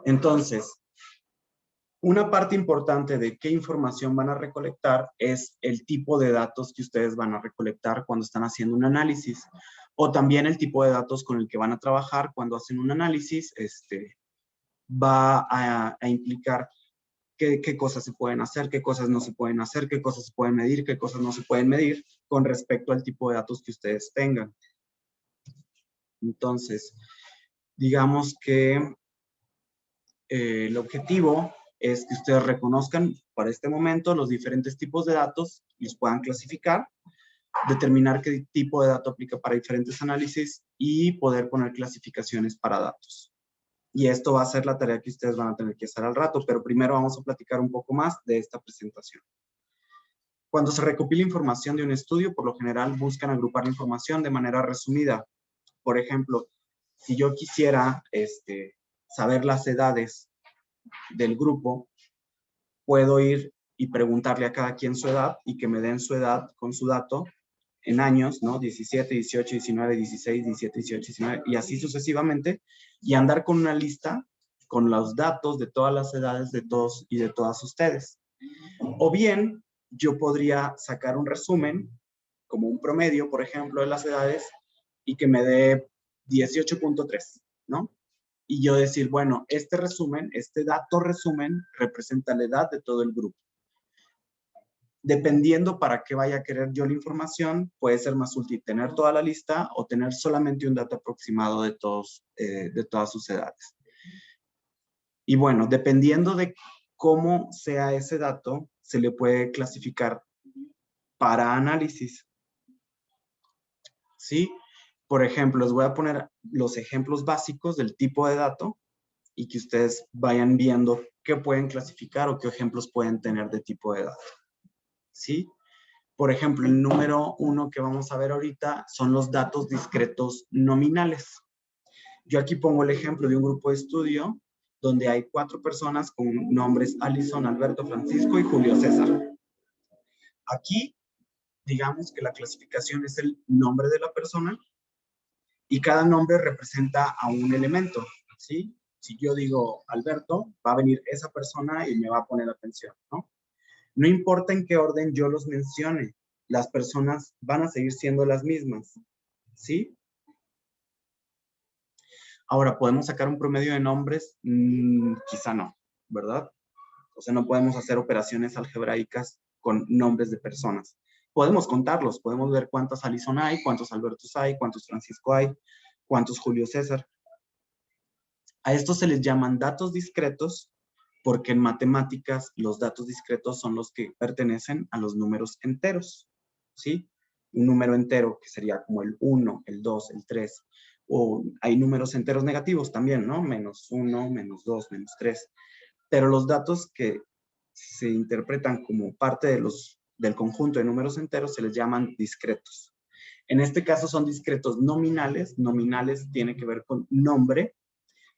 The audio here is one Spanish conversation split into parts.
Entonces, una parte importante de qué información van a recolectar es el tipo de datos que ustedes van a recolectar cuando están haciendo un análisis, o también el tipo de datos con el que van a trabajar cuando hacen un análisis, va a implicar qué cosas se pueden hacer, qué cosas no se pueden hacer, qué cosas se pueden medir, qué cosas no se pueden medir con respecto al tipo de datos que ustedes tengan. Entonces, digamos que el objetivo es que ustedes reconozcan para este momento los diferentes tipos de datos, los puedan clasificar, determinar qué tipo de dato aplica para diferentes análisis y poder poner clasificaciones para datos. Y esto va a ser la tarea que ustedes van a tener que hacer al rato, pero primero vamos a platicar un poco más de esta presentación. Cuando se recopila información de un estudio, por lo general buscan agrupar la información de manera resumida. Por ejemplo, si yo quisiera saber las edades del grupo, puedo ir y preguntarle a cada quien su edad y que me den su edad con su dato en años, ¿no? 17, 18, 19, 16, 17, 18, 19 y así sucesivamente, y andar con una lista con los datos de todas las edades de todos y de todas ustedes. O bien, yo podría sacar un resumen, como un promedio, por ejemplo, de las edades, y que me dé 18.3, ¿no? Y yo decir, bueno, este resumen, este dato resumen, representa la edad de todo el grupo. Dependiendo para qué vaya a querer yo la información, puede ser más útil tener toda la lista o tener solamente un dato aproximado de todas sus edades. Y bueno, dependiendo de cómo sea ese dato, se le puede clasificar para análisis. ¿Sí? Por ejemplo, les voy a poner los ejemplos básicos del tipo de dato y que ustedes vayan viendo qué pueden clasificar o qué ejemplos pueden tener de tipo de dato. ¿Sí? Por ejemplo, el número 1 que vamos a ver ahorita son los datos discretos nominales. Yo aquí pongo el ejemplo de un grupo de estudio donde hay 4 personas con nombres Alison, Alberto, Francisco y Julio César. Aquí, digamos que la clasificación es el nombre de la persona y cada nombre representa a un elemento, ¿sí? Si yo digo Alberto, va a venir esa persona y me va a poner atención, ¿no? No importa en qué orden yo los mencione, las personas van a seguir siendo las mismas, ¿sí? Ahora, ¿podemos sacar un promedio de nombres? Quizá no, ¿verdad? O sea, no podemos hacer operaciones algebraicas con nombres de personas. Podemos contarlos, podemos ver cuántos Alison hay, cuántos Albertos hay, cuántos Francisco hay, cuántos Julio César. A estos se les llaman datos discretos porque en matemáticas los datos discretos son los que pertenecen a los números enteros, ¿sí? Un número entero que sería como el 1, el 2, el 3, o hay números enteros negativos también, ¿no? Menos 1, menos 2, menos 3. Pero los datos que se interpretan como parte del conjunto de números enteros se les llaman discretos. En este caso son discretos nominales. Nominales tiene que ver con nombre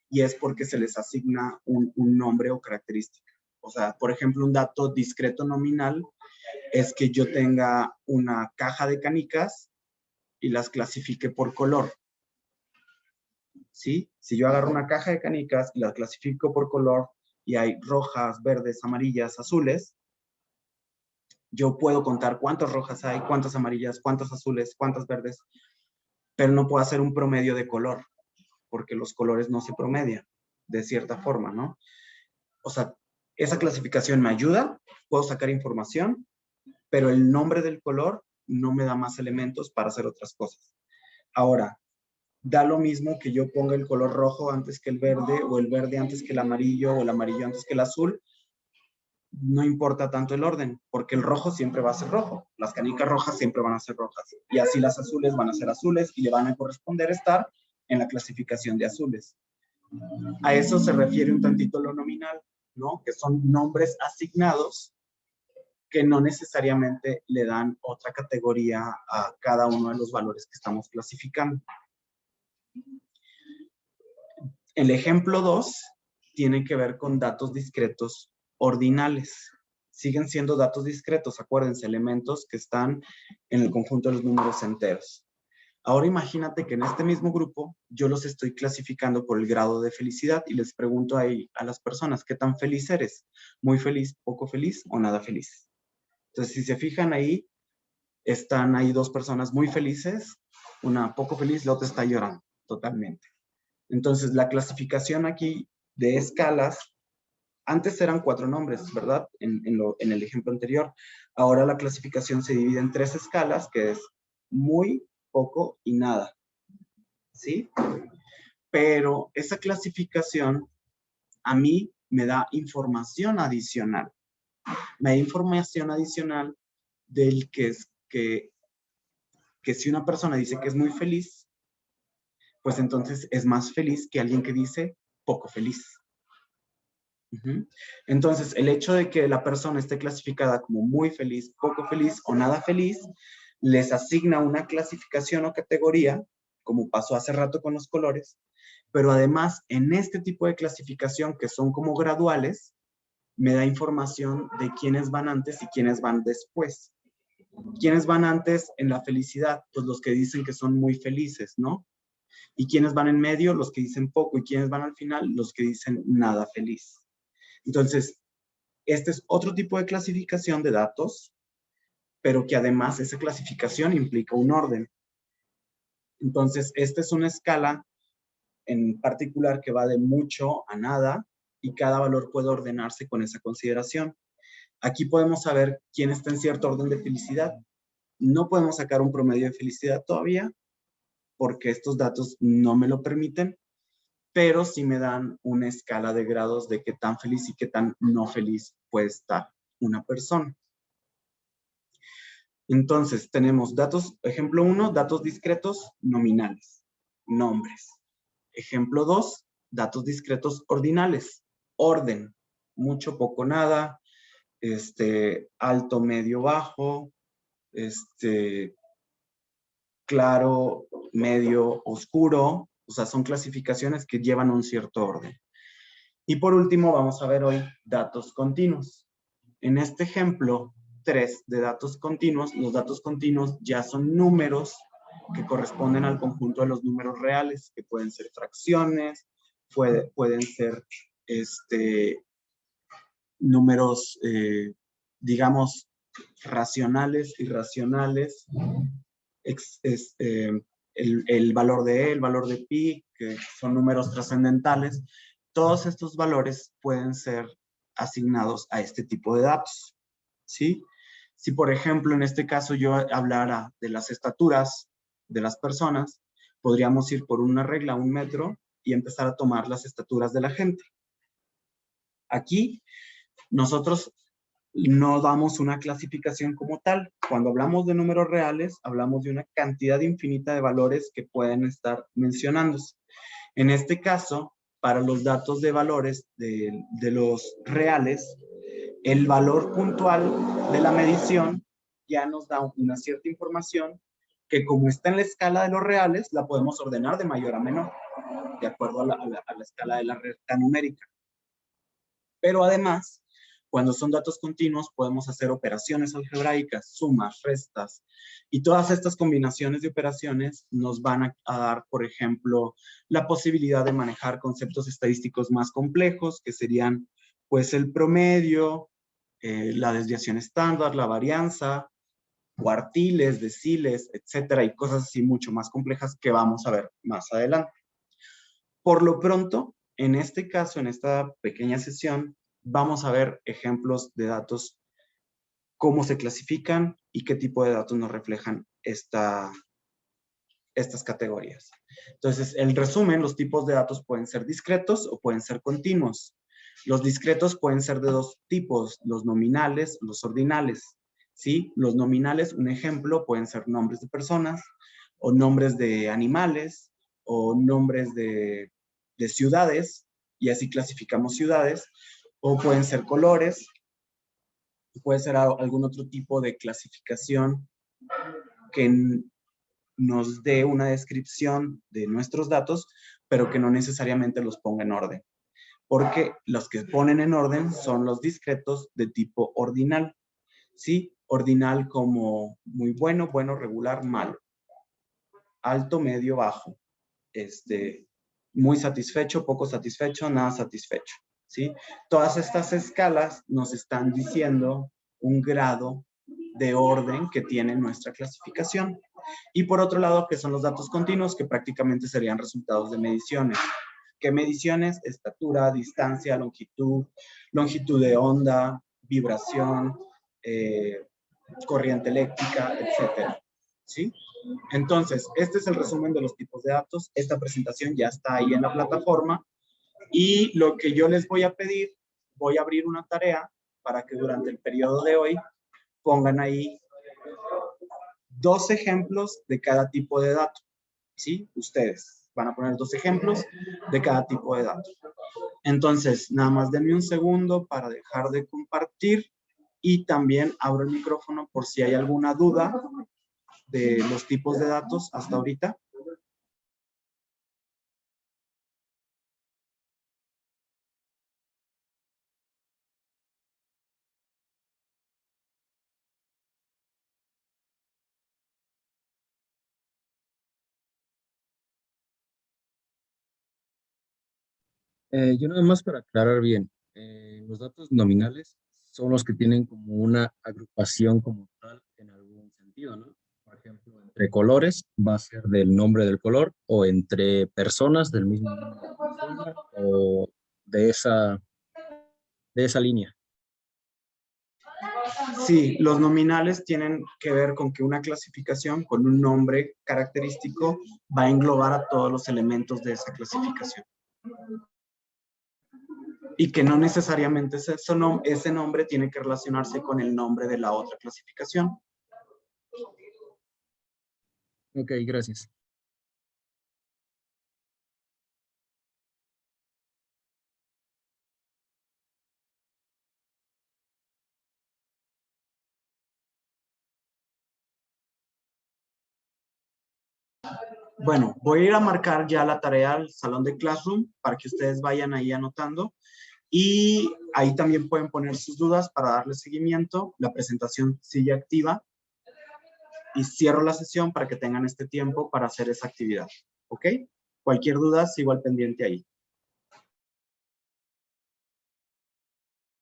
y es porque se les asigna un nombre o característica. O sea, por ejemplo, un dato discreto nominal es que yo tenga una caja de canicas y las clasifique por color. ¿Sí? Si yo agarro una caja de canicas y las clasifico por color y hay rojas, verdes, amarillas, azules, yo puedo contar cuántas rojas hay, cuántas amarillas, cuántas azules, cuántas verdes, pero no puedo hacer un promedio de color, porque los colores no se promedian de cierta forma, ¿no? O sea, esa clasificación me ayuda, puedo sacar información, pero el nombre del color no me da más elementos para hacer otras cosas. Ahora, da lo mismo que yo ponga el color rojo antes que el verde, o el verde antes que el amarillo, o el amarillo antes que el azul. No importa tanto el orden, porque el rojo siempre va a ser rojo, las canicas rojas siempre van a ser rojas, y así las azules van a ser azules y le van a corresponder estar en la clasificación de azules. A eso se refiere un tantito lo nominal, ¿no? Que son nombres asignados que no necesariamente le dan otra categoría a cada uno de los valores que estamos clasificando. El ejemplo 2 tiene que ver con datos discretos ordinales. Siguen siendo datos discretos, acuérdense, elementos que están en el conjunto de los números enteros. Ahora imagínate que en este mismo grupo yo los estoy clasificando por el grado de felicidad y les pregunto ahí a las personas, ¿qué tan feliz eres? ¿Muy feliz, poco feliz o nada feliz? Entonces, si se fijan ahí, están ahí dos personas muy felices, una poco feliz, la otra está llorando totalmente. Entonces, la clasificación aquí de escalas, antes eran 4 nombres, ¿verdad? En el ejemplo anterior. Ahora la clasificación se divide en 3 escalas, que es muy, poco y nada, ¿sí? Pero esa clasificación a mí me da información adicional. Me da información adicional del que si una persona dice que es muy feliz, pues entonces es más feliz que alguien que dice poco feliz. Entonces, el hecho de que la persona esté clasificada como muy feliz, poco feliz o nada feliz, les asigna una clasificación o categoría, como pasó hace rato con los colores, pero además en este tipo de clasificación que son como graduales, me da información de quiénes van antes y quiénes van después. ¿Quiénes van antes en la felicidad? Pues los que dicen que son muy felices, ¿no? ¿Y quiénes van en medio? Los que dicen poco. ¿Y quiénes van al final? Los que dicen nada feliz. Entonces, este es otro tipo de clasificación de datos, pero que además esa clasificación implica un orden. Entonces, esta es una escala en particular que va de mucho a nada y cada valor puede ordenarse con esa consideración. Aquí podemos saber quién está en cierto orden de felicidad. No podemos sacar un promedio de felicidad todavía porque estos datos no me lo permiten, pero sí me dan una escala de grados de qué tan feliz y qué tan no feliz puede estar una persona. Entonces, tenemos datos, ejemplo 1, datos discretos nominales, nombres. Ejemplo 2, datos discretos ordinales, orden, mucho, poco, nada, alto, medio, bajo, claro, medio, oscuro, o sea, son clasificaciones que llevan un cierto orden. Y por último, vamos a ver hoy datos continuos. En este ejemplo 3 de datos continuos, los datos continuos ya son números que corresponden al conjunto de los números reales, que pueden ser fracciones, pueden ser números, digamos, racionales, irracionales, el valor de E, el valor de pi, que son números trascendentales. Todos estos valores pueden ser asignados a este tipo de datos, ¿sí? Si, por ejemplo, en este caso yo hablara de las estaturas de las personas, podríamos ir por una regla, 1 metro, y empezar a tomar las estaturas de la gente. Aquí, nosotros no damos una clasificación como tal. Cuando hablamos de números reales, hablamos de una cantidad infinita de valores que pueden estar mencionándose. En este caso, para los datos de valores de los reales, el valor puntual de la medición ya nos da una cierta información que, como está en la escala de los reales, la podemos ordenar de mayor a menor, de acuerdo a la escala de la recta numérica. Pero además, cuando son datos continuos, podemos hacer operaciones algebraicas, sumas, restas, y todas estas combinaciones de operaciones nos van a dar, por ejemplo, la posibilidad de manejar conceptos estadísticos más complejos, que serían, pues, el promedio, la desviación estándar, la varianza, cuartiles, deciles, etcétera, y cosas así mucho más complejas que vamos a ver más adelante. Por lo pronto, en este caso, en esta pequeña sesión, vamos a ver ejemplos de datos, cómo se clasifican y qué tipo de datos nos reflejan estas categorías. Entonces, el resumen, los tipos de datos pueden ser discretos o pueden ser continuos. Los discretos pueden ser de dos tipos, los nominales, los ordinales. ¿Sí? Los nominales, un ejemplo, pueden ser nombres de personas o nombres de animales o nombres de ciudades, y así clasificamos ciudades, o pueden ser colores, puede ser algún otro tipo de clasificación que nos dé una descripción de nuestros datos, pero que no necesariamente los ponga en orden. Porque los que ponen en orden son los discretos de tipo ordinal. ¿Sí? Ordinal como muy bueno, bueno, regular, malo. alto, medio, bajo. Muy satisfecho, poco satisfecho, nada satisfecho, ¿sí? Todas estas escalas nos están diciendo un grado de orden que tiene nuestra clasificación. Y por otro lado, que son los datos continuos, que prácticamente serían resultados de mediciones. ¿Qué mediciones? Estatura, distancia, longitud, longitud de onda, vibración, corriente eléctrica, etcétera, ¿sí? Entonces, este es el resumen de los tipos de datos. Esta presentación ya está ahí en la plataforma. Y lo que yo les voy a pedir, voy a abrir una tarea para que durante el periodo de hoy pongan ahí 2 ejemplos de cada tipo de dato, ¿sí? Ustedes van a poner 2 ejemplos de cada tipo de dato. Entonces, nada más denme un segundo para dejar de compartir y también abro el micrófono por si hay alguna duda de los tipos de datos hasta ahorita. Yo nada más para aclarar bien, los datos nominales son los que tienen como una agrupación como tal en algún sentido, ¿no? Por ejemplo, entre colores va a ser del nombre del color o entre personas del mismo número de persona o de esa línea. Sí, los nominales tienen que ver con que una clasificación con un nombre característico va a englobar a todos los elementos de esa clasificación. Y que no necesariamente ese nombre tiene que relacionarse con el nombre de la otra clasificación. Ok, gracias. Bueno, voy a ir a marcar ya la tarea al salón de Classroom para que ustedes vayan ahí anotando. Y ahí también pueden poner sus dudas para darle seguimiento. La presentación sigue activa. Y cierro la sesión para que tengan este tiempo para hacer esa actividad. ¿Ok? Cualquier duda, sigo al pendiente ahí.